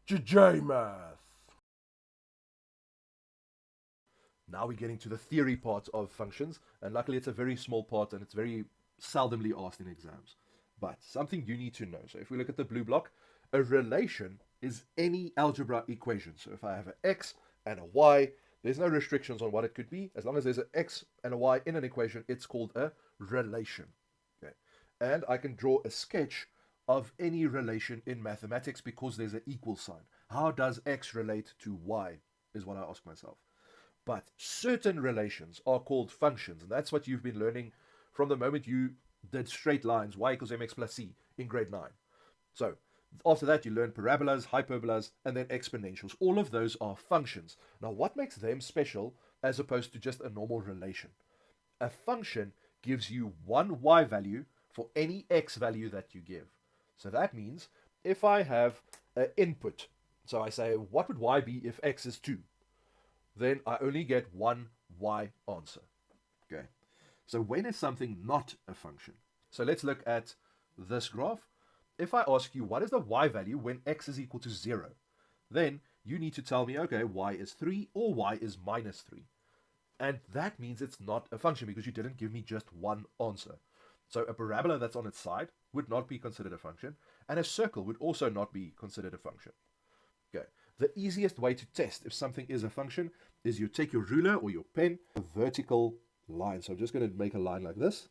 GJ Math. Now we're getting to the theory part of functions, and luckily it's a very small part and it's very seldomly asked in exams. But something you need to know. So if we look at the blue block, a relation is any algebra equation. So if I have an x and a y, there's no restrictions on what it could be. As long as there's an x and a y in an equation, it's called a relation. Okay. And I can draw a sketch of any relation in mathematics because there's an equal sign. How does x relate to y is what I ask myself. But certain relations are called functions, and that's what you've been learning from the moment you did straight lines, y equals mx plus c, in grade 9. So after that, you learn parabolas, hyperbolas, and then exponentials. All of those are functions. Now, what makes them special as opposed to just a normal relation? A function gives you one y value for any x value that you give. So that means if I have an input, so I say, what would y be if x is 2? Then I only get one y answer. Okay. So when is something not a function? So let's look at this graph. If I ask you what is the y value when x is equal to 0, then you need to tell me, okay, y is 3 or y is minus 3. And that means it's not a function because you didn't give me just one answer. So a parabola that's on its side would not be considered a function, and a circle would also not be considered a function. Okay. The easiest way to test if something is a function is you take your ruler or your pen, a vertical line. So I'm just going to make a line like this.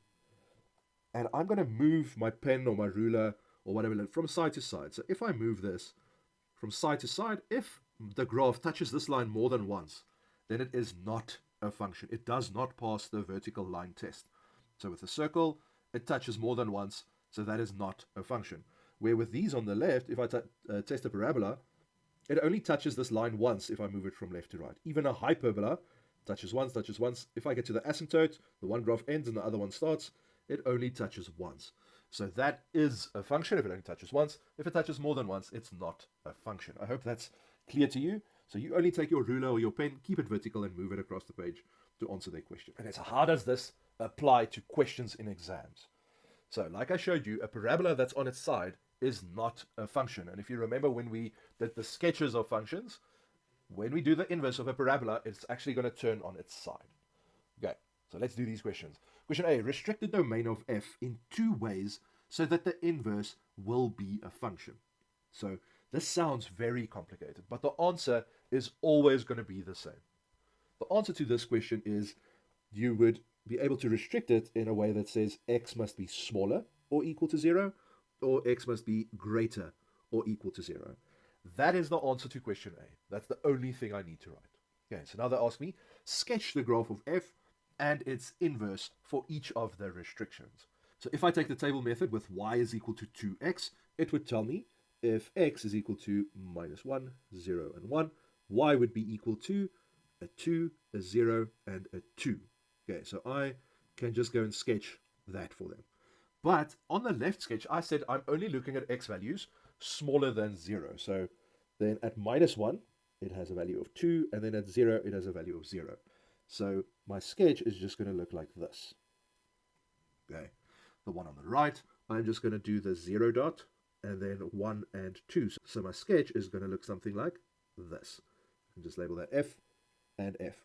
And I'm going to move my pen or my ruler or whatever from side to side. So if I move this from side to side, if the graph touches this line more than once, then it is not a function. It does not pass the vertical line test. So with a circle, it touches more than once, so that is not a function. Where with these on the left, if I test a parabola, it only touches this line once if I move it from left to right. Even a hyperbola touches once, touches once. If I get to the asymptote, the one graph ends and the other one starts, it only touches once. So that is a function if it only touches once. If it touches more than once, it's not a function. I hope that's clear to you. So you only take your ruler or your pen, keep it vertical, and move it across the page to answer their question. Okay, so how does this apply to questions in exams? So like I showed you, a parabola that's on its side is not a function. And if you remember when we did the sketches of functions, when we do the inverse of a parabola, it's actually going to turn on its side. Okay, so let's do these questions. Question A, restrict the domain of f in two ways so that the inverse will be a function. So this sounds very complicated, but the answer is always going to be the same. The answer to this question is you would be able to restrict it in a way that says x must be smaller or equal to 0, or x must be greater or equal to 0. That is the answer to question A. That's the only thing I need to write. Okay, so now they ask me, sketch the graph of f and its inverse for each of the restrictions. So if I take the table method with y is equal to 2x, it would tell me if x is equal to minus 1, 0, and 1, y would be equal to a 2, a 0, and a 2. Okay, so I can just go and sketch that for them. But on the left sketch, I said I'm only looking at x values smaller than 0. So then at minus 1, it has a value of 2, and then at 0, it has a value of 0. So my sketch is just going to look like this. Okay, the one on the right, I'm just going to do the 0 dot, and then 1 and 2. So my sketch is going to look something like this. And just label that f and f.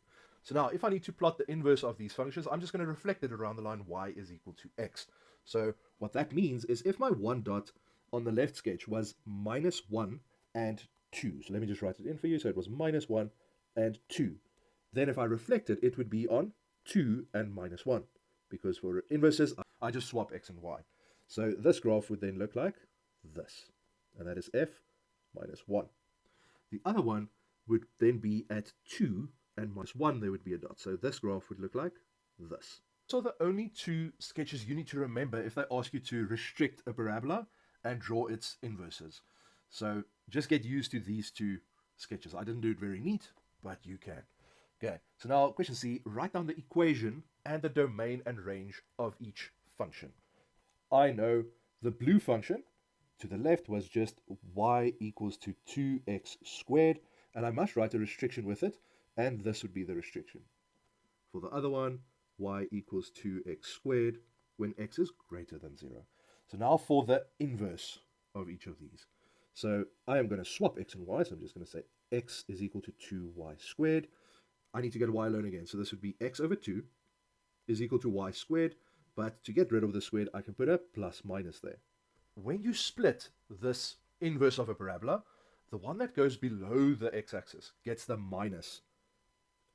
So now if I need to plot the inverse of these functions, I'm just going to reflect it around the line y is equal to x. So what that means is if my 1 dot on the left sketch was minus 1 and 2, so let me just write it in for you, so it was minus 1 and 2, then if I reflect it, it would be on 2 and minus 1, because for inverses, I just swap x and y. So this graph would then look like this, and that is f minus 1. The other one would then be at 2 and minus 1, there would be a dot. So this graph would look like this. So the only two sketches you need to remember if they ask you to restrict a parabola and draw its inverses. So just get used to these two sketches. I didn't do it very neat, but you can. Okay, so now question C, write down the equation and the domain and range of each function. I know the blue function to the left was just y equals to 2x squared, and I must write a restriction with it, and this would be the restriction. For the other one, y equals 2x squared when x is greater than 0. So now for the inverse of each of these. So I am going to swap x and y. So I'm just going to say x is equal to 2y squared. I need to get y alone again. So this would be x over 2 is equal to y squared. But to get rid of the squared, I can put a plus minus there. When you split this inverse of a parabola, the one that goes below the x-axis gets the minus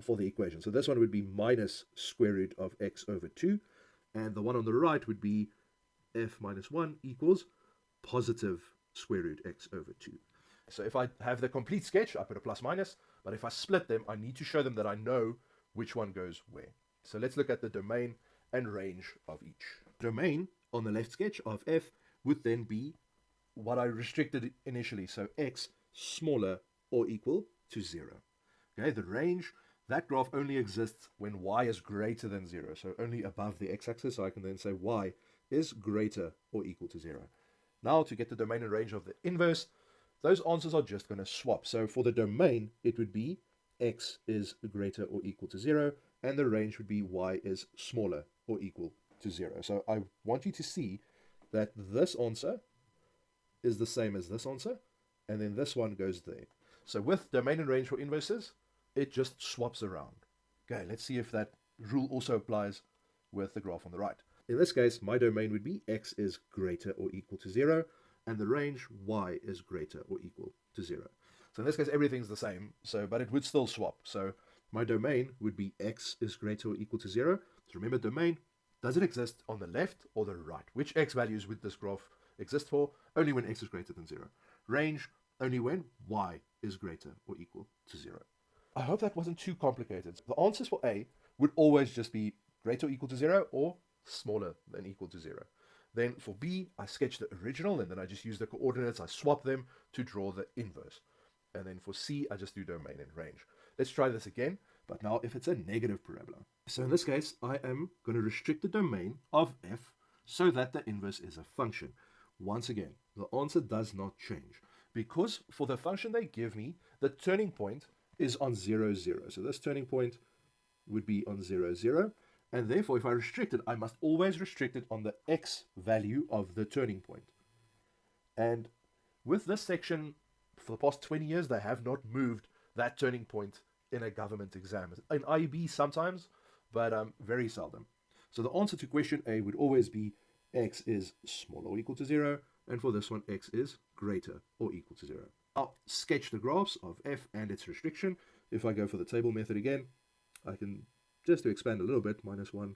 for the equation. So this one would be minus square root of x over 2. And the one on the right would be f minus 1 equals positive square root x over 2. So if I have the complete sketch, I put a plus minus. But if I split them, I need to show them that I know which one goes where. So let's look at the domain and range of each. Domain on the left sketch of f would then be what I restricted initially. So x smaller or equal to 0. Okay, the range, that graph only exists when y is greater than 0. So only above the x-axis. So I can then say y is greater or equal to 0. Now to get the domain and range of the inverse, those answers are just going to swap. So for the domain, it would be x is greater or equal to 0, and the range would be y is smaller or equal to 0. So I want you to see that this answer is the same as this answer, and then this one goes there. So with domain and range for inverses, it just swaps around. Okay, let's see if that rule also applies with the graph on the right. In this case, my domain would be x is greater or equal to 0, and the range y is greater or equal to 0. So in this case, everything's the same, but it would still swap. So my domain would be x is greater or equal to 0. So remember, domain, does it exist on the left or the right? Which x values would this graph exist for? Only when x is greater than 0. Range, only when y is greater or equal to 0. I hope that wasn't too complicated. The answers for A would always just be greater or equal to 0 or smaller than equal to 0. Then for B, I sketch the original, and then I just use the coordinates, I swap them to draw the inverse. And then for C, I just do domain and range. Let's try this again, but now if it's a negative parabola. So in this case, I am going to restrict the domain of f so that the inverse is a function. Once again, the answer does not change, because for the function they give me, the turning point is on 0, 0. So this turning point would be on 0, 0. And therefore, if I restrict it, I must always restrict it on the x value of the turning point. And with this section, for the past 20 years, they have not moved that turning point in a government exam. In IEB sometimes, but very seldom. So the answer to question A would always be x is smaller or equal to 0, and for this one, x is greater or equal to 0. I'll sketch the graphs of f and its restriction. If I go for the table method again, I can, just to expand a little bit, minus 1,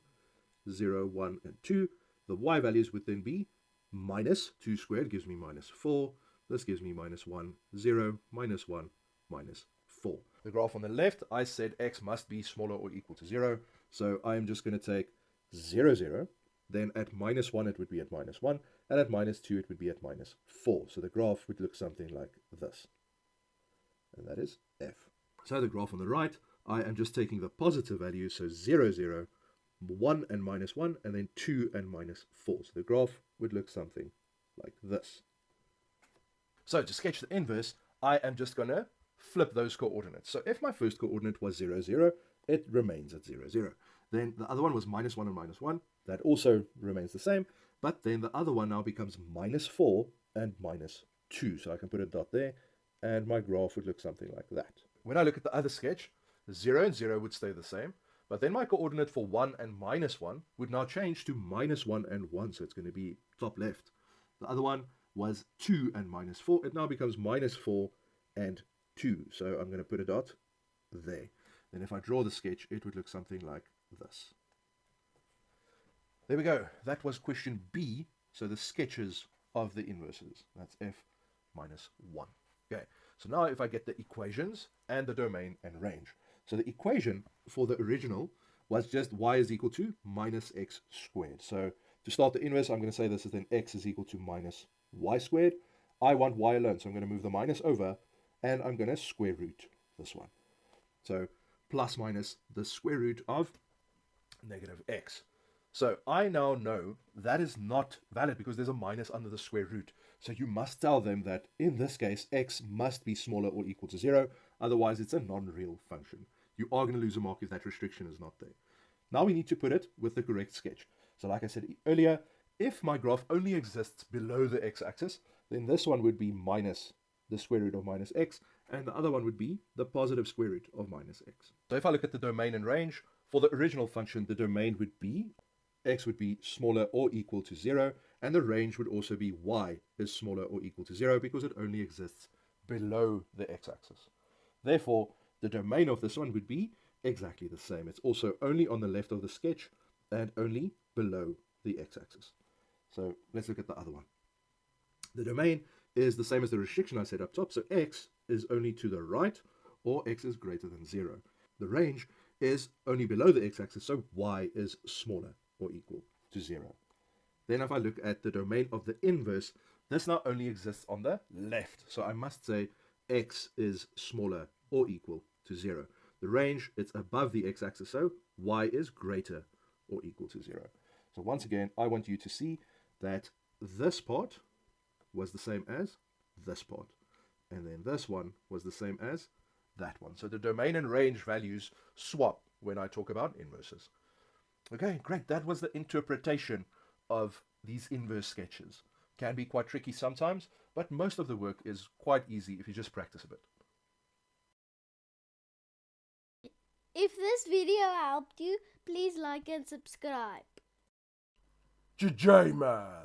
0, 1, and 2. The y values would then be minus 2 squared gives me minus 4. This gives me minus 1, 0, minus 1, minus 4. The graph on the left, I said x must be smaller or equal to 0. So I'm just going to take 0, 0. Then at minus 1, it would be at minus 1. And at minus 2, it would be at minus 4. So the graph would look something like this. And that is f. So the graph on the right, I am just taking the positive values, so 0, 0, 1 and minus 1, and then 2 and minus 4. So the graph would look something like this. So to sketch the inverse, I am just going to flip those coordinates. So if my first coordinate was 0, 0, it remains at 0, 0. Then the other one was minus 1 and minus 1. That also remains the same. But then the other one now becomes minus 4 and minus 2. So I can put a dot there, and my graph would look something like that. When I look at the other sketch, 0 and 0 would stay the same. But then my coordinate for 1 and minus 1 would now change to minus 1 and 1. So it's going to be top left. The other one was 2 and minus 4. It now becomes minus 4 and 2. So I'm going to put a dot there. Then if I draw the sketch, it would look something like this. There we go. That was question B. So the sketches of the inverses. That's f minus 1. Okay. So now if I get the equations and the domain and range. So the equation for the original was just y is equal to minus x squared. So to start the inverse, I'm going to say this is then x is equal to minus y squared. I want y alone, so I'm going to move the minus over, and I'm going to square root this one. So plus minus the square root of negative x. So I now know that is not valid because there's a minus under the square root. So you must tell them that in this case, x must be smaller or equal to 0. Otherwise, it's a non-real function. You are going to lose a mark if that restriction is not there. Now we need to put it with the correct sketch. So like I said earlier, if my graph only exists below the x-axis, then this one would be minus the square root of minus x, and the other one would be the positive square root of minus x. So if I look at the domain and range, for the original function, the domain would be x would be smaller or equal to 0, and the range would also be y is smaller or equal to 0 because it only exists below the x-axis. Therefore, the domain of this one would be exactly the same. It's also only on the left of the sketch and only below the x-axis. So let's look at the other one. The domain is the same as the restriction I said up top, so x is only to the right or x is greater than 0. The range is only below the x-axis, so y is smaller or equal to 0. Then if I look at the domain of the inverse, this now only exists on the left, so I must say x is smaller or equal to 0. The range, it's above the x-axis, so y is greater or equal to 0. So once again, I want you to see that this part was the same as this part, and then this one was the same as that one. So the domain and range values swap when I talk about inverses. Okay, great. That was the interpretation of these inverse sketches. Can be quite tricky sometimes, but most of the work is quite easy if you just practice a bit. If this video helped you, please like and subscribe. JJ man!